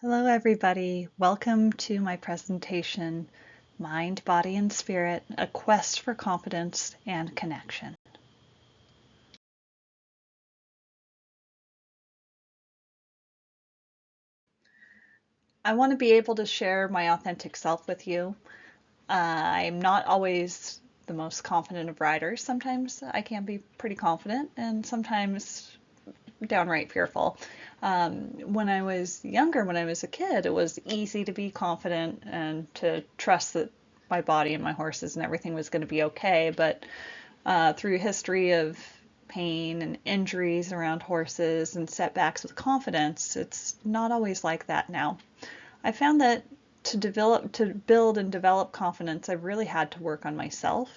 Hello, everybody. Welcome to my presentation, Mind, Body, and Spirit, A Quest for Confidence and Connection. I want to be able to share my authentic self with you. I'm not always the most confident of riders. Sometimes I can be pretty confident and sometimes downright fearful. When I was younger, when I was a kid, it was easy to be confident and to trust that my body and my horses and everything was going to be okay. But through history of pain and injuries around horses and setbacks with confidence, it's not always like that now. I found that to build and develop confidence, I've really had to work on myself.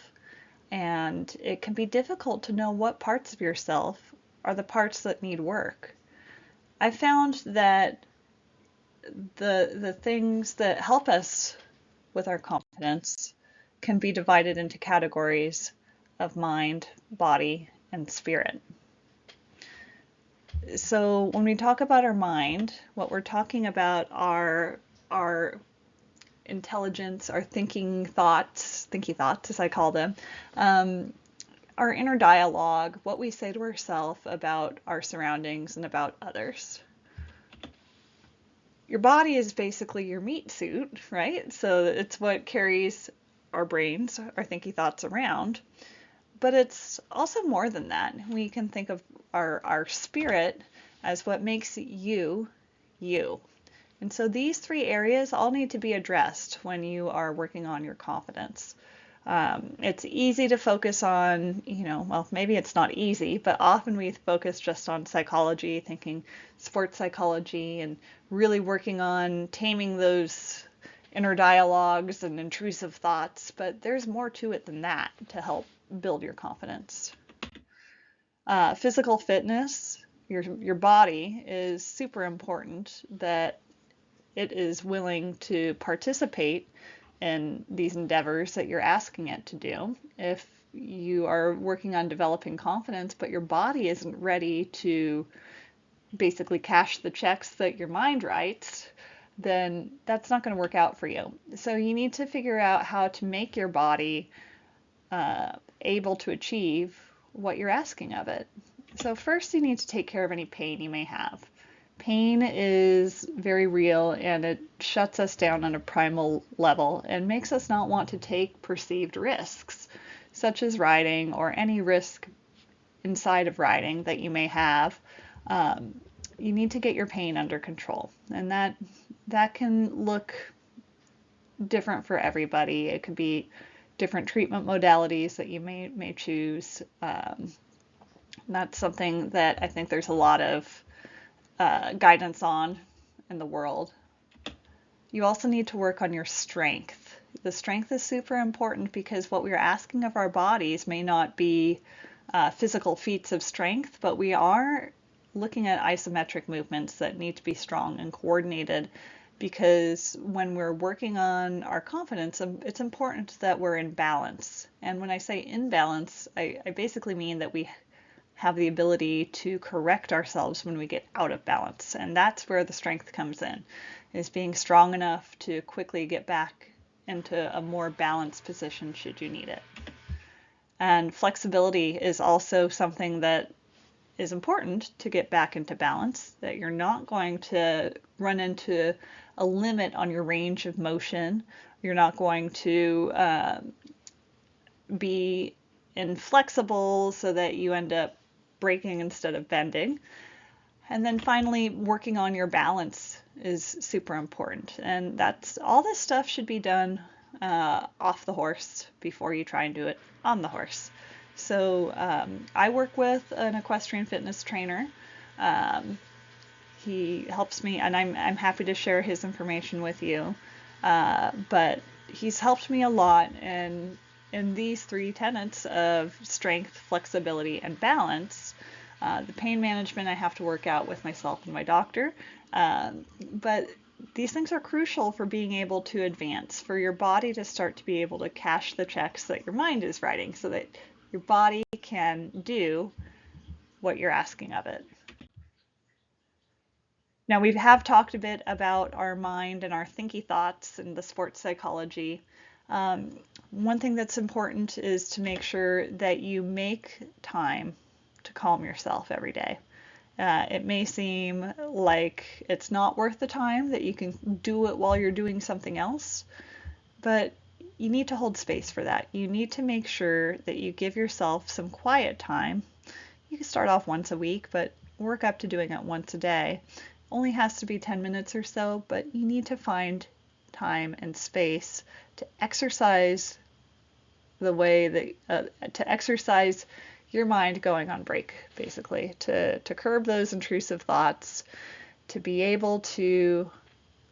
And it can be difficult to know what parts of yourself are the parts that need work. I found that the things that help us with our confidence can be divided into categories of mind, body, and spirit. So when we talk about our mind, what we're talking about are our intelligence, our thinky thoughts as I call them, our inner dialogue, what we say to ourselves about our surroundings and about others. Your body is basically your meat suit, right? So it's what carries our brains, our thinky thoughts around. But it's also more than that. We can think of our spirit as what makes you, you. And so these three areas all need to be addressed when you are working on your confidence. It's easy to focus on, well, maybe it's not easy, but often we focus just on psychology, thinking sports psychology, and really working on taming those inner dialogues and intrusive thoughts. But there's more to it than that to help build your confidence. Physical fitness, your body is super important that it is willing to participate in these endeavors that you're asking it to do. If you are working on developing confidence, but your body isn't ready to basically cash the checks that your mind writes, then that's not going to work out for you. So you need to figure out how to make your body able to achieve what you're asking of it. So first you need to take care of any pain you may have. Pain is very real and it shuts us down on a primal level and makes us not want to take perceived risks, such as riding or any risk inside of riding that you may have. You need to get your pain under control, and that can look different for everybody. It could be different treatment modalities that you may choose. That's something that I think there's a lot of guidance on in the world. You also need to work on your strength. The strength is super important because what we're asking of our bodies may not be physical feats of strength, but we are looking at isometric movements that need to be strong and coordinated, because when we're working on our confidence, it's important that we're in balance. And when I say in balance, I basically mean that we have the ability to correct ourselves when we get out of balance. And that's where the strength comes in, is being strong enough to quickly get back into a more balanced position should you need it. And flexibility is also something that is important to get back into balance, that you're not going to run into a limit on your range of motion. You're not going to be inflexible so that you end up breaking instead of bending. And then finally, working on your balance is super important. And that's all this stuff should be done off the horse before you try and do it on the horse. So I work with an equestrian fitness trainer. He helps me, and I'm happy to share his information with you. But he's helped me a lot in these three tenets of strength, flexibility, and balance. The pain management I have to work out with myself and my doctor. But these things are crucial for being able to advance, for your body to start to be able to cash the checks that your mind is writing so that your body can do what you're asking of it. Now, we have talked a bit about our mind and our thinky thoughts and the sports psychology. One thing that's important is to make sure that you make time to calm yourself every day. It may seem like it's not worth the time, that you can do it while you're doing something else, but you need to hold space for that. You need to make sure that you give yourself some quiet time. You can start off once a week, but work up to doing it once a day. Only has to be 10 minutes or so, but you need to find time and space to exercise the way that to exercise your mind going on break, basically, to curb those intrusive thoughts, to be able to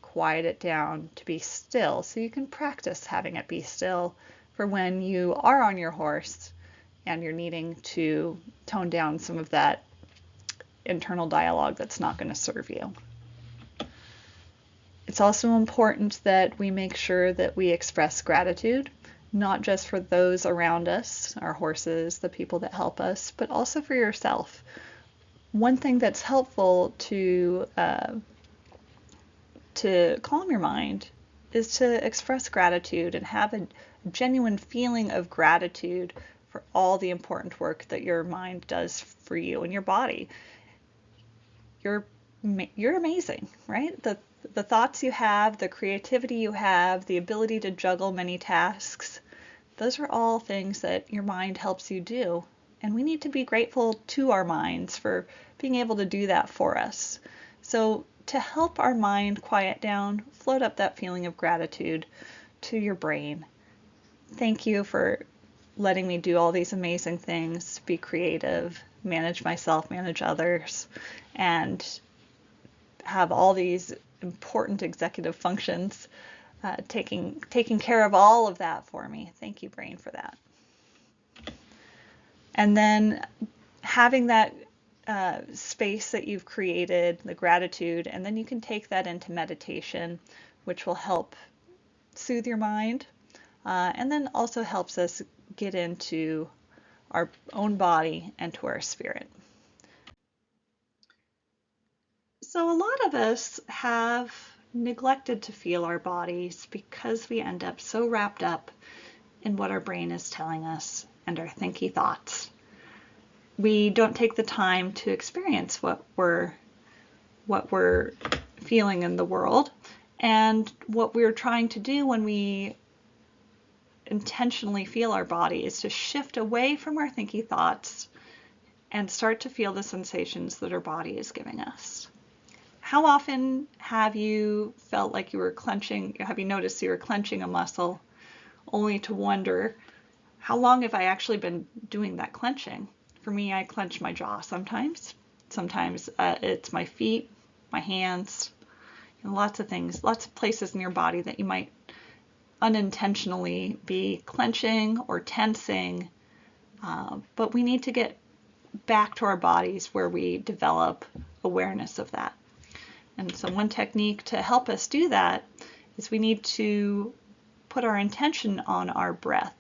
quiet it down, to be still, so you can practice having it be still for when you are on your horse and you're needing to tone down some of that internal dialogue that's not going to serve you. It's also important that we make sure that we express gratitude, not just for those around us, our horses, the people that help us, but also for yourself. One thing that's helpful to calm your mind is to express gratitude and have a genuine feeling of gratitude for all the important work that your mind does for you and your body. You're amazing, right? The thoughts you have, the creativity you have, the ability to juggle many tasks, those are all things that your mind helps you do. And we need to be grateful to our minds for being able to do that for us. So to help our mind quiet down, float up that feeling of gratitude to your brain. Thank you for letting me do all these amazing things, be creative, manage myself, manage others, and have all these important executive functions, taking care of all of that for me. Thank you, brain, for that. And then having that space that you've created, the gratitude, and then you can take that into meditation, which will help soothe your mind, and then also helps us get into our own body and to our spirit. So a lot of us have neglected to feel our bodies because we end up so wrapped up in what our brain is telling us and our thinky thoughts. We don't take the time to experience what we're feeling in the world, and what we're trying to do when we intentionally feel our body is to shift away from our thinky thoughts and start to feel the sensations that our body is giving us. How often have you felt like you were clenching, have you noticed you were clenching a muscle only to wonder, how long have I actually been doing that clenching? For me, I clench my jaw sometimes. Sometimes it's my feet, my hands, lots of things, lots of places in your body that you might unintentionally be clenching or tensing. But we need to get back to our bodies where we develop awareness of that. And so one technique to help us do that is we need to put our intention on our breath,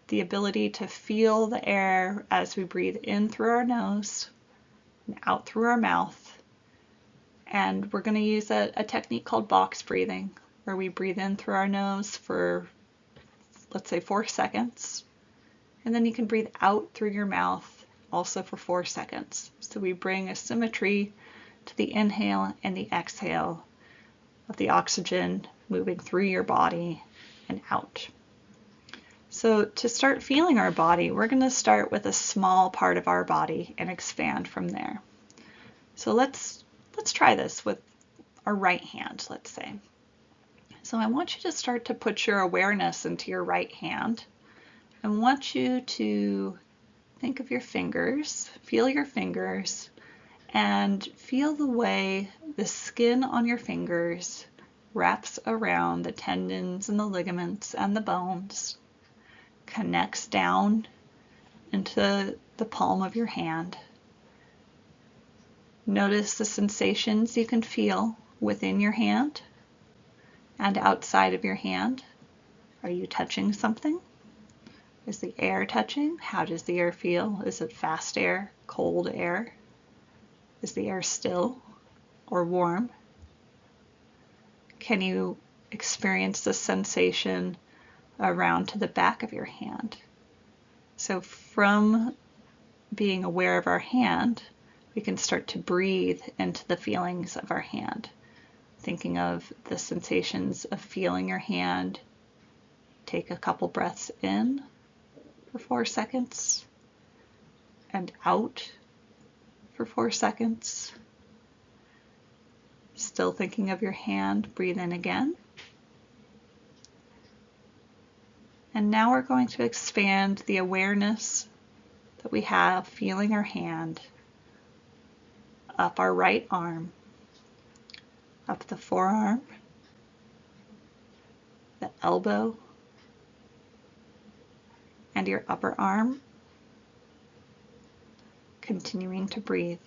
the ability to feel the air as we breathe in through our nose and out through our mouth. And we're going to use a technique called box breathing, where we breathe in through our nose for, let's say, 4 seconds. And then you can breathe out through your mouth also for 4 seconds. So we bring a symmetry to the inhale and the exhale of the oxygen moving through your body and out. So to start feeling our body, we're going to start with a small part of our body and expand from there. So let's try this with our right hand, let's say. So I want you to start to put your awareness into your right hand. I want you to think of your fingers, feel your fingers, and feel the way the skin on your fingers wraps around the tendons and the ligaments and the bones, connects down into the palm of your hand. Notice the sensations you can feel within your hand and outside of your hand. Are you touching something? Is the air touching? How does the air feel? Is it fast air, cold air? Is the air still? or warm? Can you experience the sensation around to the back of your hand? So from being aware of our hand, we can start to breathe into the feelings of our hand, thinking of the sensations of feeling your hand. Take a couple breaths in for 4 seconds and out for 4 seconds. Still thinking of your hand, breathe in again. And now we're going to expand the awareness that we have feeling our hand up our right arm, up the forearm, the elbow, and your upper arm. Continuing to breathe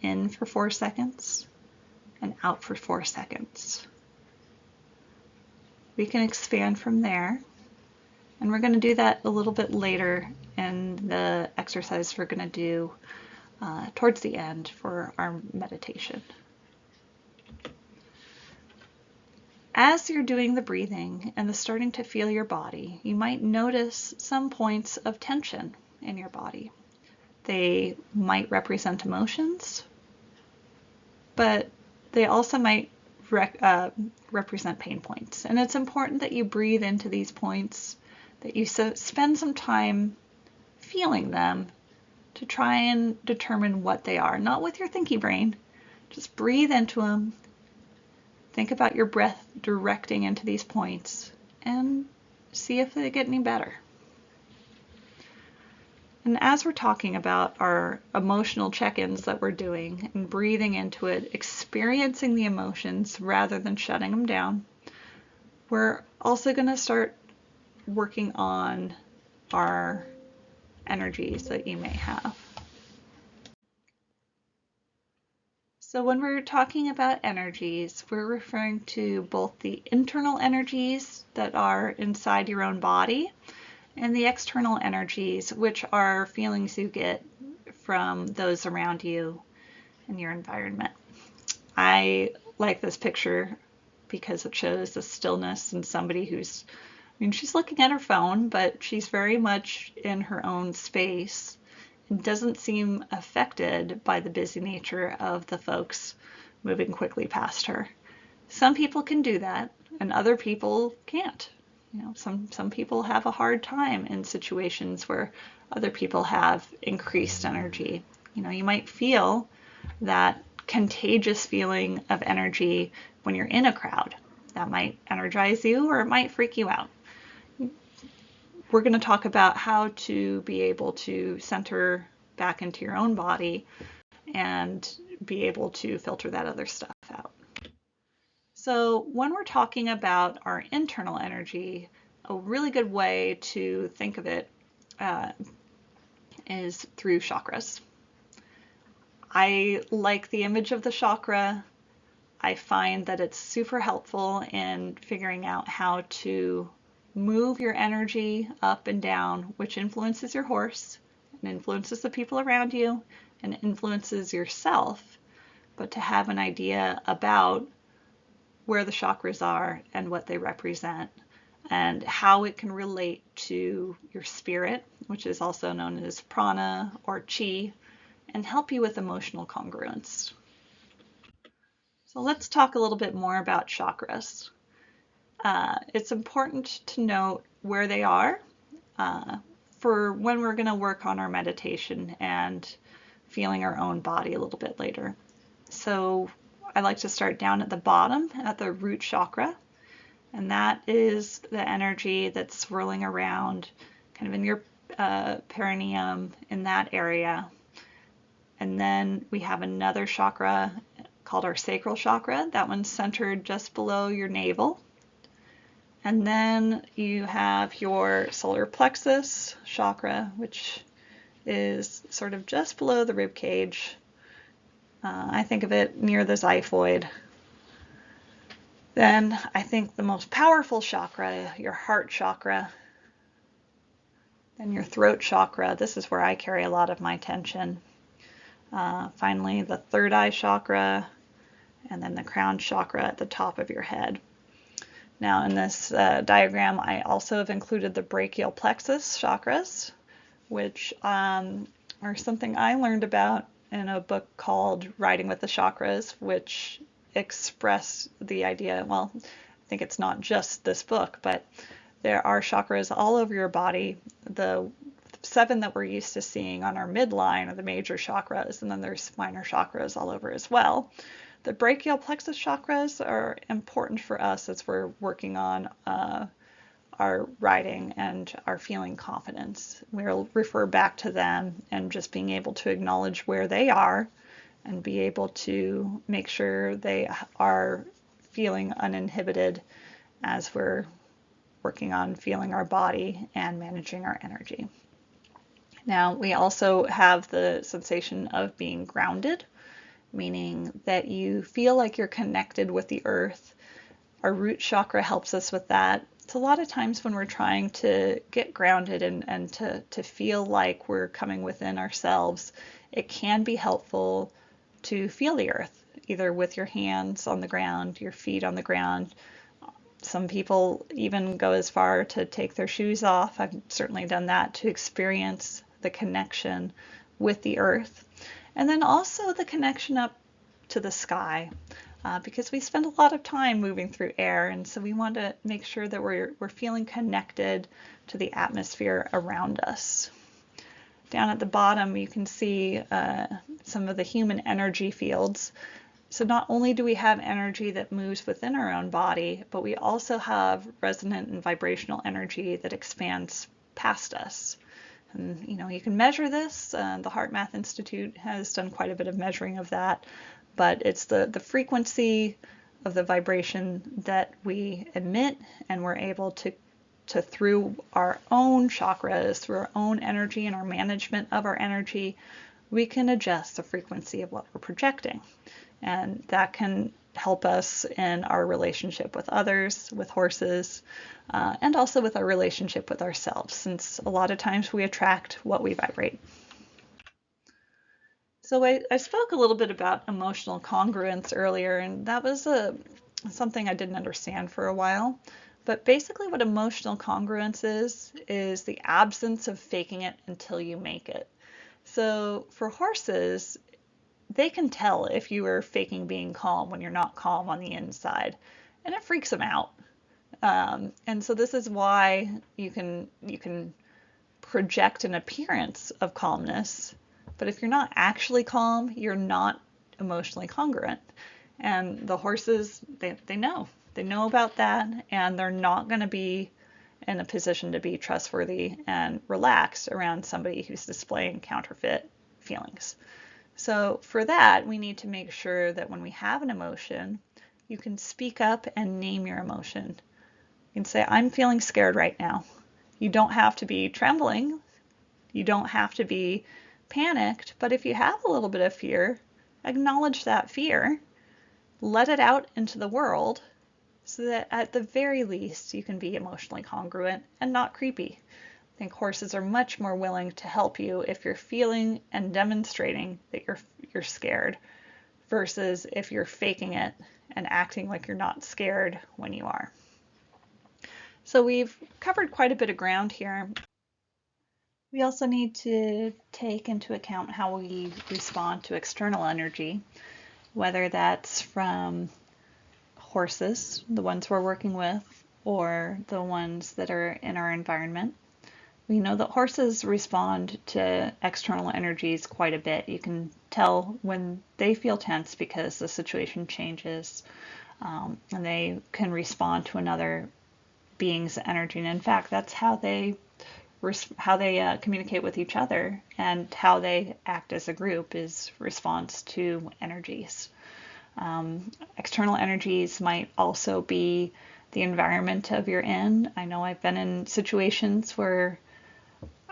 in for 4 seconds and out for 4 seconds. We can expand from there, and we're going to do that a little bit later in the exercise we're going to do towards the end for our meditation. As you're doing the breathing and starting to feel your body, you might notice some points of tension in your body. They might represent emotions, but they also might represent pain points. And it's important that you breathe into these points, that you spend some time feeling them to try and determine what they are. Not with your thinky brain, just breathe into them. Think about your breath directing into these points and see if they get any better. And as we're talking about our emotional check-ins that we're doing and breathing into it, experiencing the emotions rather than shutting them down, we're also going to start working on our energies that you may have. So when we're talking about energies, we're referring to both the internal energies that are inside your own body and the external energies, which are feelings you get from those around you and your environment. I like this picture because it shows the stillness in somebody who's, she's looking at her phone, but she's very much in her own space and doesn't seem affected by the busy nature of the folks moving quickly past her. Some people can do that, and other people can't. Some people have a hard time in situations where other people have increased energy. You might feel that contagious feeling of energy when you're in a crowd. That might energize you, or it might freak you out. We're going to talk about how to be able to center back into your own body and be able to filter that other stuff out. So when we're talking about our internal energy, a really good way to think of it is through chakras. I like the image of the chakra. I find that it's super helpful in figuring out how to move your energy up and down, which influences your horse and influences the people around you and influences yourself, but to have an idea about where the chakras are and what they represent and how it can relate to your spirit, which is also known as prana or chi, and help you with emotional congruence. So let's talk a little bit more about chakras. It's important to note where they are for when we're going to work on our meditation and feeling our own body a little bit later. So I like to start down at the bottom at the root chakra, and that is the energy that's swirling around kind of in your perineum in that area. And then we have another chakra called our sacral chakra. That one's centered just below your navel. And then you have your solar plexus chakra, which is sort of just below the rib cage. I think of it near the xiphoid. Then I think the most powerful chakra, your heart chakra. Then your throat chakra. This is where I carry a lot of my tension. Finally, the third eye chakra, and then the crown chakra at the top of your head. Now, in this diagram, I also have included the brachial plexus chakras, which are something I learned about in a book called Riding with the Chakras, which expressed the idea, well, I think it's not just this book, but there are chakras all over your body. The 7 that we're used to seeing on our midline are the major chakras, and then there's minor chakras all over as well. The brachial plexus chakras are important for us as we're working on our riding and our feeling confidence. We'll refer back to them and just being able to acknowledge where they are and be able to make sure they are feeling uninhibited as we're working on feeling our body and managing our energy. Now, we also have the sensation of being grounded, meaning that you feel like you're connected with the earth. Our root chakra helps us with that. It's a lot of times when we're trying to get grounded and to feel like we're coming within ourselves, it can be helpful to feel the earth, either with your hands on the ground, your feet on the ground. Some people even go as far to take their shoes off. I've certainly done that to experience the connection with the earth. And then also the connection up to the sky, because we spend a lot of time moving through air, and so we want to make sure that we're feeling connected to the atmosphere around us. Down at the bottom, you can see some of the human energy fields. So not only do we have energy that moves within our own body, but we also have resonant and vibrational energy that expands past us. And you can measure this. The HeartMath Institute has done quite a bit of measuring of that, but it's the frequency of the vibration that we emit, and we're able to through our own chakras, through our own energy and our management of our energy, we can adjust the frequency of what we're projecting. And that can help us in our relationship with others, with horses, and also with our relationship with ourselves, since a lot of times we attract what we vibrate. So I spoke a little bit about emotional congruence earlier, and that was something I didn't understand for a while. But basically what emotional congruence is the absence of faking it until you make it. So for horses, they can tell if you are faking being calm when you're not calm on the inside, and it freaks them out. And so this is why you can project an appearance of calmness, but if you're not actually calm, you're not emotionally congruent. And the horses, they know about that, and they're not going to be in a position to be trustworthy and relaxed around somebody who's displaying counterfeit feelings. So for that, we need to make sure that when we have an emotion, you can speak up and name your emotion. You can say, I'm feeling scared right now. You don't have to be trembling. You don't have to be panicked. But if you have a little bit of fear, acknowledge that fear, let it out into the world, so that at the very least you can be emotionally congruent and not creepy. I think horses are much more willing to help you if you're feeling and demonstrating that you're scared, versus if you're faking it and acting like you're not scared when you are. So we've covered quite a bit of ground here. We also need to take into account how we respond to external energy, whether that's from horses, the ones we're working with, or the ones that are in our environment. We know that horses respond to external energies quite a bit. You can tell when they feel tense because the situation changes, and they can respond to another being's energy. And in fact, that's how they communicate with each other, and how they act as a group is response to energies. External energies might also be the environment of you're in. I know I've been in situations where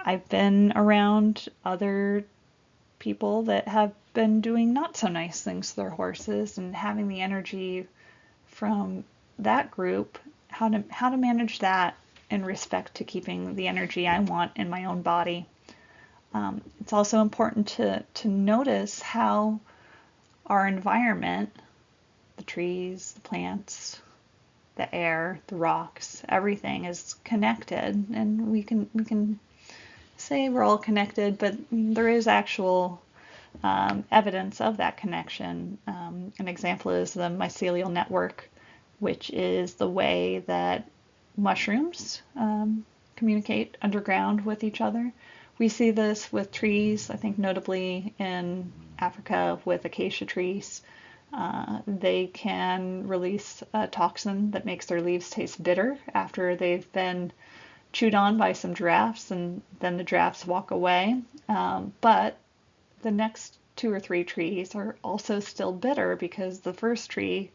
I've been around other people that have been doing not so nice things to their horses, and having the energy from that group, how to manage that in respect to keeping the energy I want in my own body. It's also important to notice how our environment, the trees, the plants, the air, the rocks, everything is connected, and we can say we're all connected, but there is actual evidence of that connection. An example is the mycelial network, which is the way that mushrooms communicate underground with each other. We see this with trees, I think notably in Africa with acacia trees. They can release a toxin that makes their leaves taste bitter after they've been chewed on by some giraffes, and then the giraffes walk away. But the next 2 or 3 trees are also still bitter because the first tree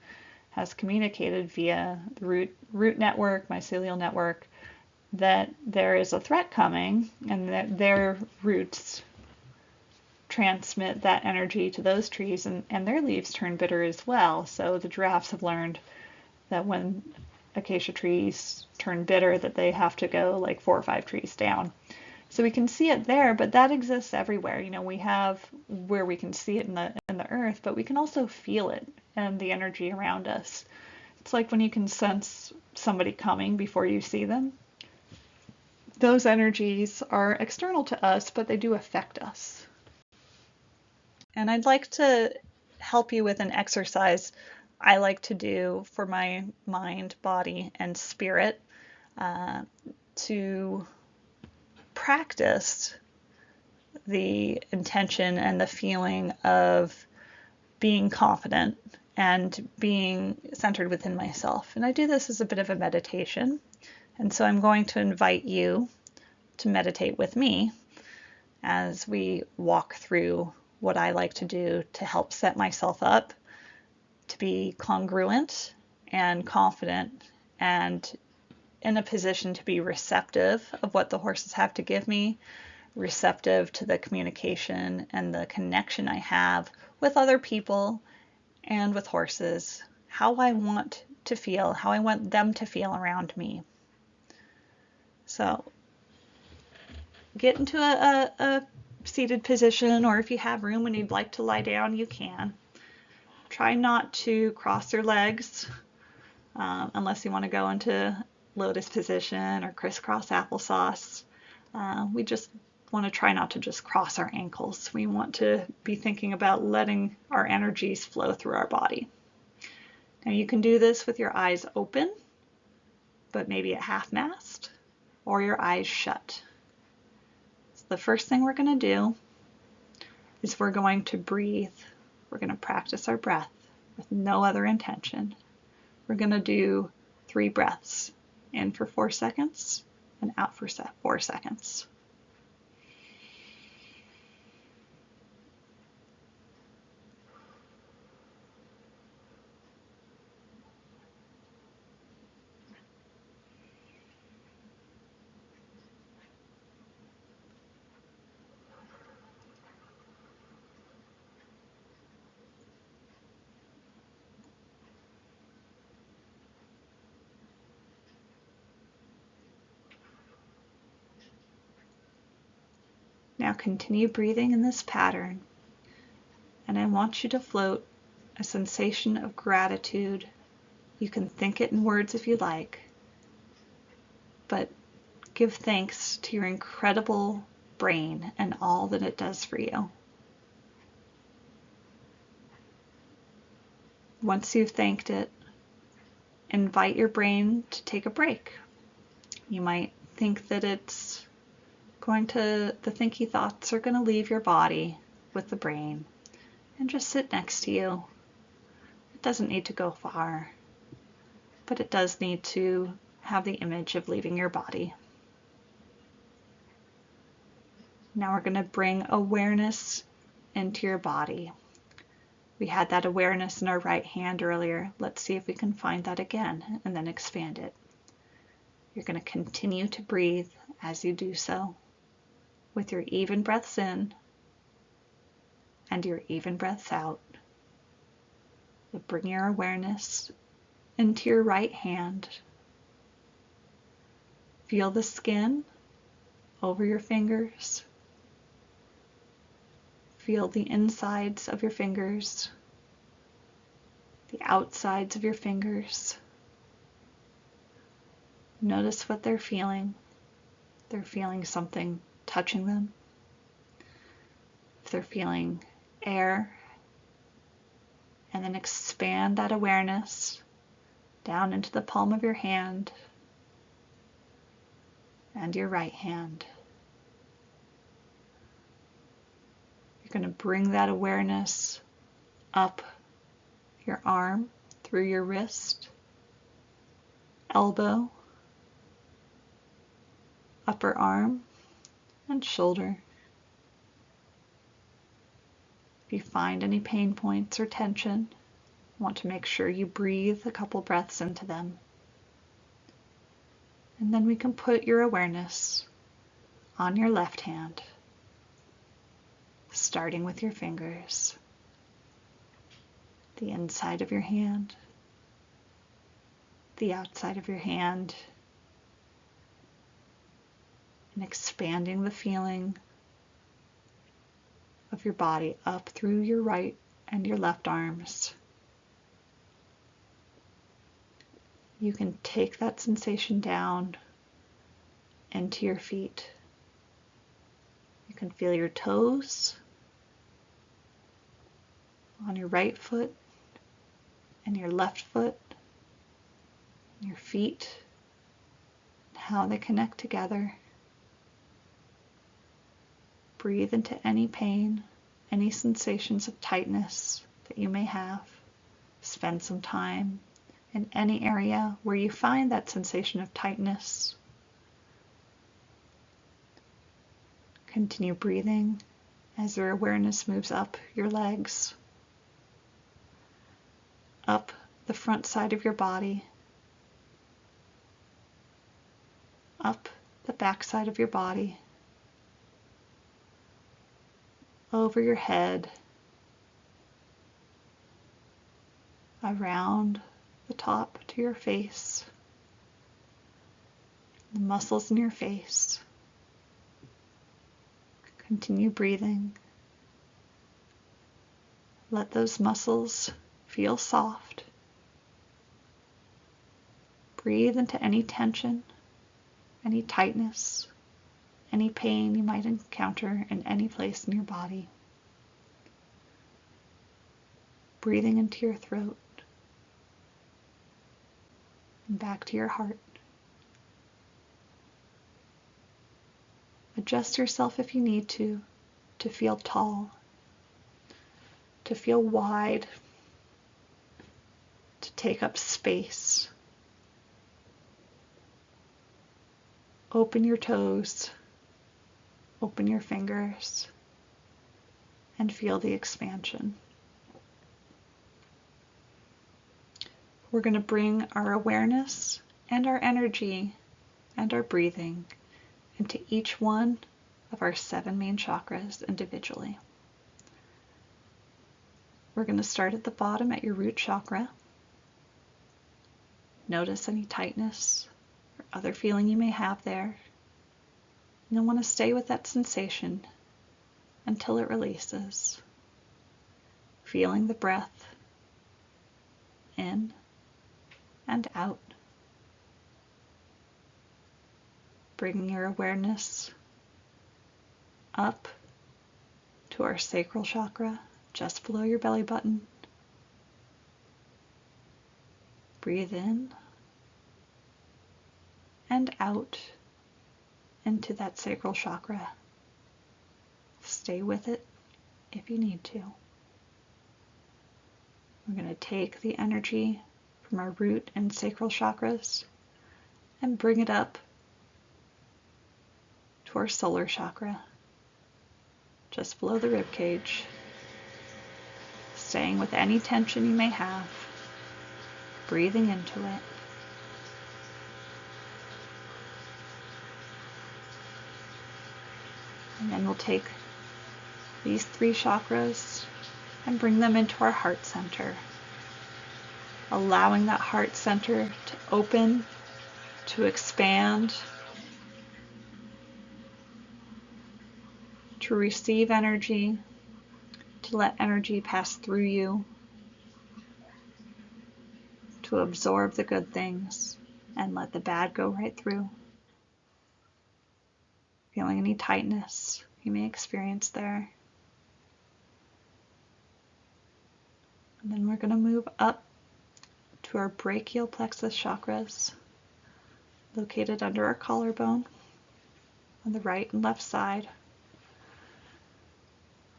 has communicated via the root network, mycelial network, that there is a threat coming, and that their roots transmit that energy to those trees, and their leaves turn bitter as well. So the giraffes have learned that when acacia trees turn bitter, that they have to go like 4 or 5 trees down. So we can see it there, but that exists everywhere. We have where we can see it in the earth, but we can also feel it and the energy around us. It's like when you can sense somebody coming before you see them. Those energies are external to us, but they do affect us. And I'd like to help you with an exercise I like to do for my mind, body, and spirit to practice the intention and the feeling of being confident and being centered within myself. And I do this as a bit of a meditation. And so I'm going to invite you to meditate with me as we walk through what I like to do to help set myself up to be congruent and confident and in a position to be receptive of what the horses have to give me, receptive to the communication and the connection I have with other people and with horses, how I want to feel, how I want them to feel around me. So get into a seated position, or if you have room and you'd like to lie down, you can. Try not to cross your legs unless you want to go into lotus position or crisscross applesauce. We just want to try not to just cross our ankles. We want to be thinking about letting our energies flow through our body. Now you can do this with your eyes open, but maybe at half-mast, or your eyes shut. So the first thing we're going to do is we're going to breathe. We're going to practice our breath with no other intention. We're going to do 3 breaths, in for 4 seconds and out for 4 seconds. Now continue breathing in this pattern, and I want you to float a sensation of gratitude. You can think it in words if you like, but give thanks to your incredible brain and all that it does for you. Once you've thanked it, invite your brain to take a break. You might think that the thinky thoughts are going to leave your body with the brain and just sit next to you. It doesn't need to go far, but it does need to have the image of leaving your body. Now we're going to bring awareness into your body. We had that awareness in our right hand earlier. Let's see if we can find that again and then expand it. You're going to continue to breathe as you do so, with your even breaths in and your even breaths out. So bring your awareness into your right hand. Feel the skin over your fingers. Feel the insides of your fingers, the outsides of your fingers. Notice what they're feeling. They're feeling something touching them. If they're feeling air, and then expand that awareness down into the palm of your hand and your right hand. You're going to bring that awareness up your arm, through your wrist, elbow, upper arm, and shoulder. If you find any pain points or tension, you want to make sure you breathe a couple breaths into them. And then we can put your awareness on your left hand, starting with your fingers, the inside of your hand, the outside of your hand, and expanding the feeling of your body up through your right and your left arms. You can take that sensation down into your feet. You can feel your toes on your right foot and your left foot, your feet, and how they connect together. Breathe into any pain, any sensations of tightness that you may have. Spend some time in any area where you find that sensation of tightness. Continue breathing as your awareness moves up your legs, up the front side of your body, up the back side of your body, over your head, around the top to your face, the muscles in your face. Continue breathing. Let those muscles feel soft. Breathe into any tension, any tightness, any pain you might encounter in any place in your body. Breathing into your throat and back to your heart. Adjust yourself if you need to feel tall, to feel wide, to take up space. Open your toes, open your fingers, and feel the expansion. We're going to bring our awareness and our energy and our breathing into each one of our 7 main chakras individually. We're going to start at the bottom at your root chakra. Notice any tightness or other feeling you may have there. You'll want to stay with that sensation until it releases. Feeling the breath in and out. Bringing your awareness up to our sacral chakra, just below your belly button. Breathe in and out into that sacral chakra. Stay with it if you need to. We're going to take the energy from our root and sacral chakras and bring it up to our solar chakra, just below the rib cage, staying with any tension you may have, breathing into it. And then we'll take these 3 chakras and bring them into our heart center, allowing that heart center to open, to expand, to receive energy, to let energy pass through you, to absorb the good things and let the bad go right through. Feeling any tightness you may experience there. And then we're going to move up to our brachial plexus chakras, located under our collarbone on the right and left side.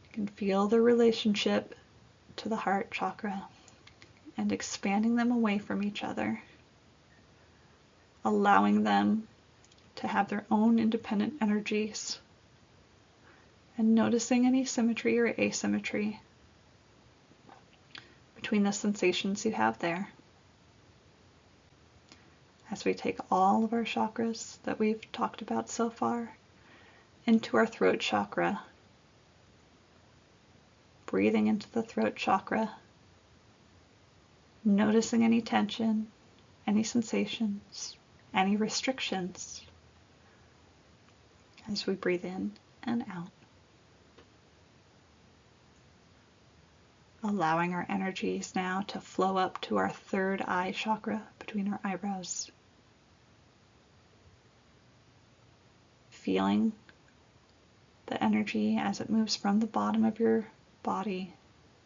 You can feel the relationship to the heart chakra and expanding them away from each other, allowing them to have their own independent energies, and noticing any symmetry or asymmetry between the sensations you have there. As we take all of our chakras that we've talked about so far into our throat chakra, breathing into the throat chakra, noticing any tension, any sensations, any restrictions as we breathe in and out. Allowing our energies now to flow up to our third eye chakra between our eyebrows. Feeling the energy as it moves from the bottom of your body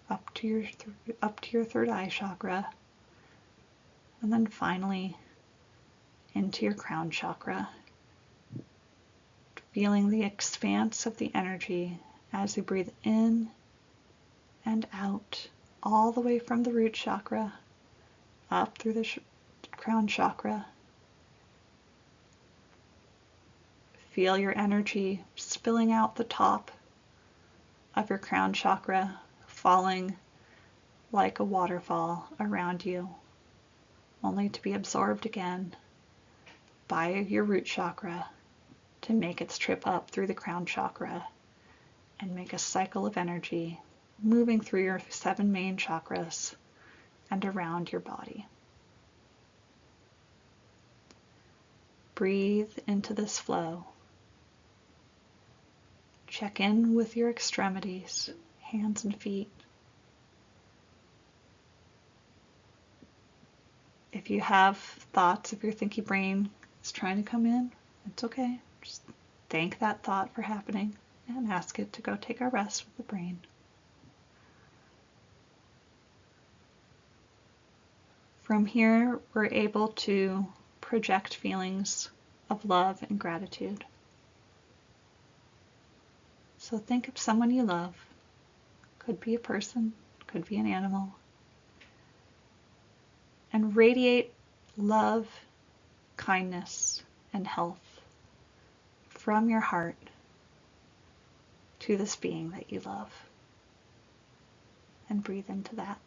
up to your third eye chakra, and then finally into your crown chakra. Feeling the expanse of the energy as you breathe in and out, all the way from the root chakra up through the crown chakra. Feel your energy spilling out the top of your crown chakra, falling like a waterfall around you, only to be absorbed again by your root chakra to make its trip up through the crown chakra and make a cycle of energy moving through your 7 main chakras and around your body. Breathe into this flow. Check in with your extremities, hands and feet. If you have thoughts, if your thinky brain is trying to come in, it's okay. Just thank that thought for happening and ask it to go take a rest with the brain. From here, we're able to project feelings of love and gratitude. So think of someone you love. Could be a person, could be an animal. And radiate love, kindness, and health from your heart to this being that you love. And breathe into that.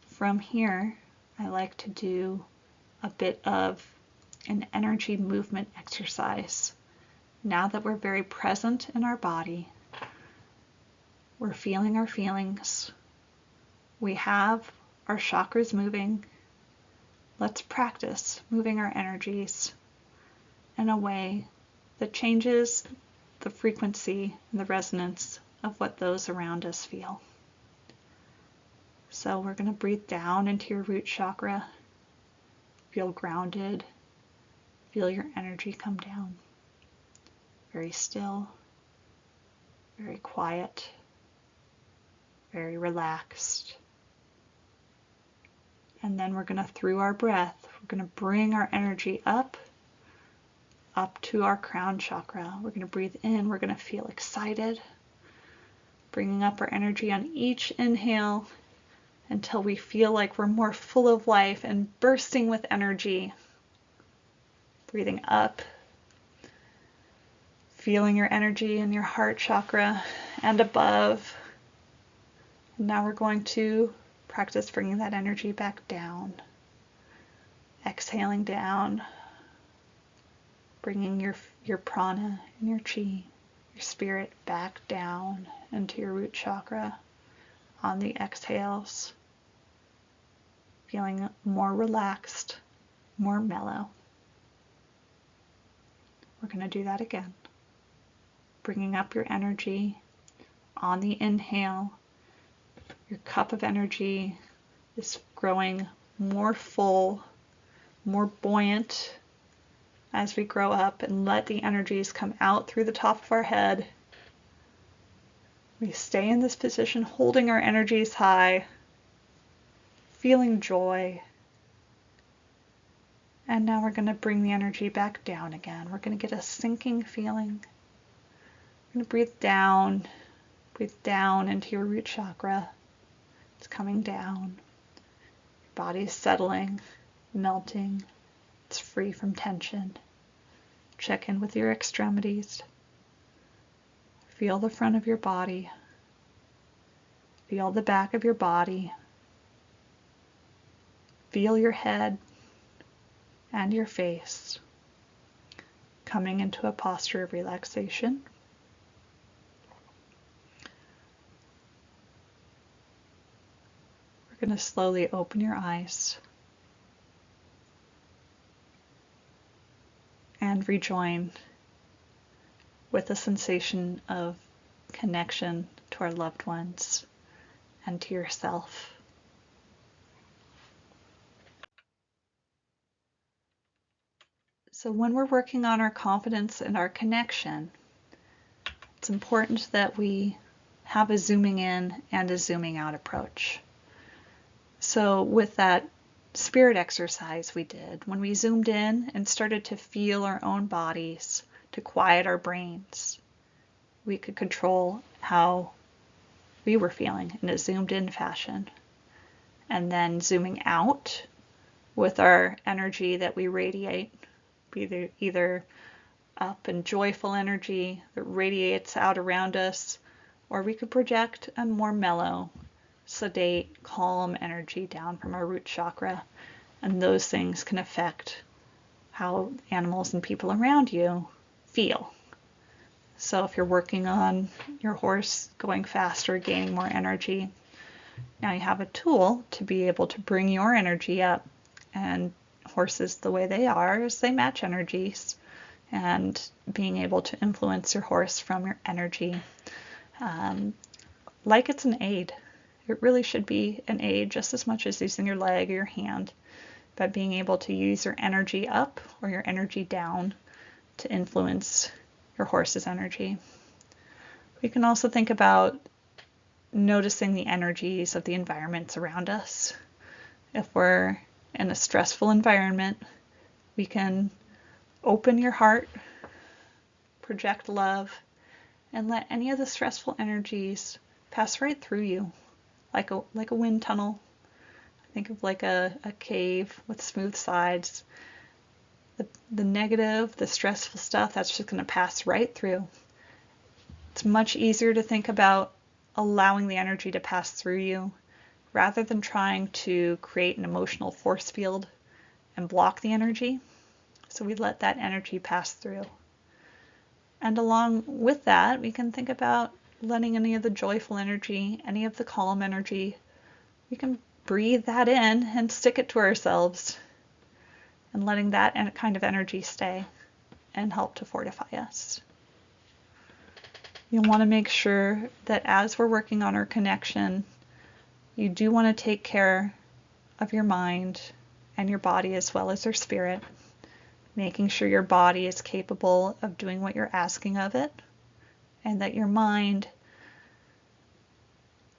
From here, I like to do a bit of an energy movement exercise. Now that we're very present in our body, we're feeling our feelings, we have our chakras moving. Let's practice moving our energies in a way that changes the frequency and the resonance of what those around us feel. So we're going to breathe down into your root chakra. Feel grounded. Feel your energy come down. Very still, very quiet, very relaxed. And then we're going to, through our breath, we're going to bring our energy up to our crown chakra. We're going to breathe in. We're going to feel excited, bringing up our energy on each inhale until we feel like we're more full of life and bursting with energy. Breathing up, feeling your energy in your heart chakra and above. And now we're going to practice bringing that energy back down. Exhaling down, bringing your prana and your chi, your spirit back down into your root chakra on the exhales. Feeling more relaxed more mellow. We're going to do that again. Bringing up your energy on the inhale. Your cup of energy is growing more full, more buoyant as we grow up, and let the energies come out through the top of our head. We stay in this position, holding our energies high, feeling joy. And now we're going to bring the energy back down again. We're going to get a sinking feeling. We're going to breathe down into your root chakra. It's coming down. Your body is settling, melting. It's free from tension. Check in with your extremities. Feel the front of your body. Feel the back of your body. Feel your head and your face coming into a posture of relaxation. We're going to slowly open your eyes and rejoin with a sensation of connection to our loved ones and to yourself. So when we're working on our confidence and our connection, it's important that we have a zooming in and a zooming out approach. So with that spirit exercise we did, when we zoomed in and started to feel our own bodies, to quiet our brains, we could control how we were feeling in a zoomed in fashion. And then zooming out with our energy that we radiate, either up and joyful energy that radiates out around us, or we could project a more mellow, sedate, calm energy down from our root chakra. And those things can affect how animals and people around you feel. So if you're working on your horse going faster, gaining more energy, now you have a tool to be able to bring your energy up. And horses, the way they are, is they match energies, and being able to influence your horse from your energy, like it's an aid. It really should be an aid just as much as using your leg or your hand, but being able to use your energy up or your energy down to influence your horse's energy. We can also think about noticing the energies of the environments around us. If we're in a stressful environment, we can open your heart, project love, and let any of the stressful energies pass right through you, like a wind tunnel. Think of like a cave with smooth sides. The negative, the stressful stuff, that's just going to pass right through. It's much easier to think about allowing the energy to pass through you rather than trying to create an emotional force field and block the energy. So we let that energy pass through. And along with that, we can think about letting any of the joyful energy, any of the calm energy, we can breathe that in and stick it to ourselves, and letting that kind of energy stay and help to fortify us. You want to make sure that as we're working on our connection, you do want to take care of your mind and your body as well as your spirit, making sure your body is capable of doing what you're asking of it, and that your mind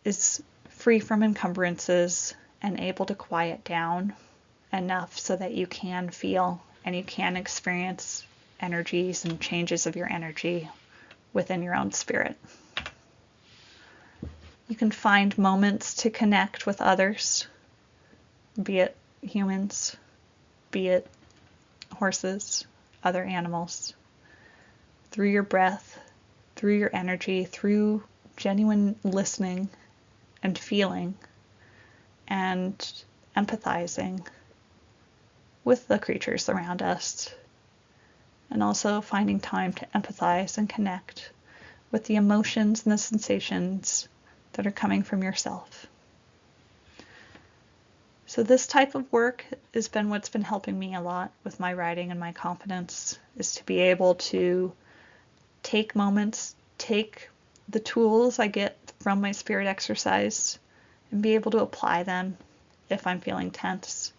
is free from encumbrances and able to quiet down enough so that you can feel and you can experience energies and changes of your energy within your own spirit. You can find moments to connect with others, be it humans, be it horses, other animals, through your breath, through your energy, through genuine listening and feeling and empathizing with the creatures around us, and also finding time to empathize and connect with the emotions and the sensations that are coming from yourself. So this type of work has been what's been helping me a lot with my writing and my confidence, is to be able to take moments, take the tools I get from my spirit exercise and be able to apply them if I'm feeling tense.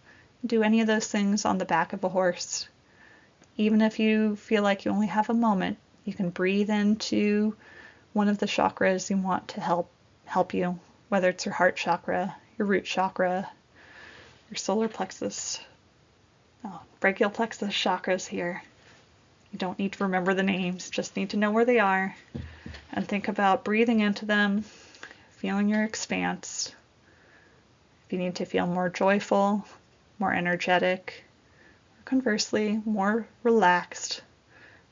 Do any of those things on the back of a horse. Even if you feel like you only have a moment, you can breathe into one of the chakras you want to help you, whether it's your heart chakra, your root chakra, your solar plexus, brachial plexus chakras here. You don't need to remember the names, just need to know where they are and think about breathing into them, feeling your expanse. If you need to feel more joyful, more energetic, or conversely, more relaxed,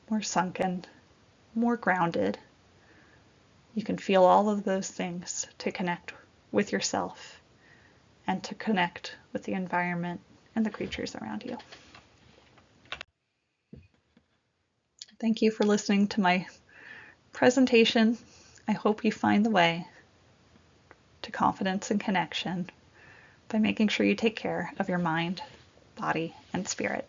more sunken, more grounded, you can feel all of those things to connect with yourself and to connect with the environment and the creatures around you. Thank you for listening to my presentation. I hope you find the way to confidence and connection by making sure you take care of your mind, body, and spirit.